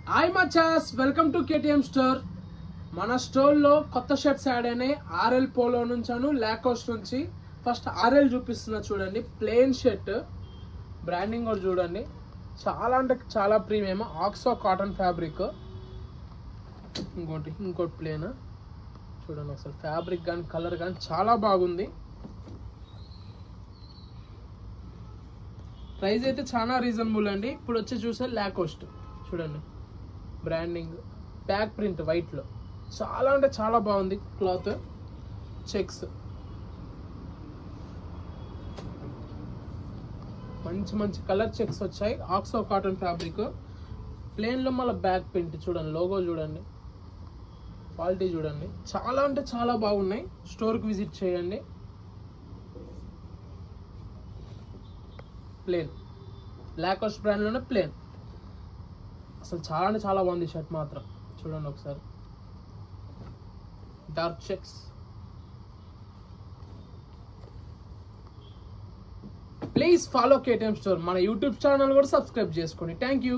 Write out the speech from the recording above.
Hi మచాస్, welcome to KTM store. మన స్టోర్లో కొత్త షర్ట్స్ యాడ్ అయినాయి. ఆర్ఎల్ పోలో నుంచాను, లాకోస్ట్ నుంచి. ఫస్ట్ ఆర్ఎల్ చూపిస్తున్నా చూడండి. ప్లెయిన్ షర్ట్, బ్రాండింగ్ కూడా చూడండి. చాలా అంటే చాలా ప్రీమియం, ఆక్సో కాటన్ ఫ్యాబ్రిక్. ఇంకోటి ప్లెయిన్ చూడండి. అసలు ఫ్యాబ్రిక్ కానీ కలర్ కానీ చాలా బాగుంది. ప్రైస్ అయితే చాలా రీజనబుల్ అండి. ఇప్పుడు వచ్చి చూసే లాకోస్ట్ చూడండి, బ్రాండింగ్, బ్యాక్ ప్రింట్ వైట్లో చాలా అంటే చాలా బాగుంది. క్లాత్ చెక్స్, మంచి మంచి కలర్ చెక్స్ వచ్చాయి. ఆక్సో కాటన్ ఫ్యాబ్రిక్, ప్లెయిన్లో మళ్ళీ బ్యాక్ ప్రింట్ చూడండి. లోగో చూడండి, క్వాలిటీ చూడండి. చాలా అంటే చాలా బాగున్నాయి. స్టోర్కి విజిట్ చేయండి. ప్లెయిన్ లాకోస్ట్ బ్రాండ్లోనే ప్లెయిన్. అసలు చాలా అంటే చాలా బాగుంది షర్ట్ మాత్రం. చూడండి ఒకసారి, dark checks. Please follow KTM store. మన యూట్యూబ్ ఛానల్ కూడా సబ్స్క్రైబ్ చేసుకోండి. Thank you.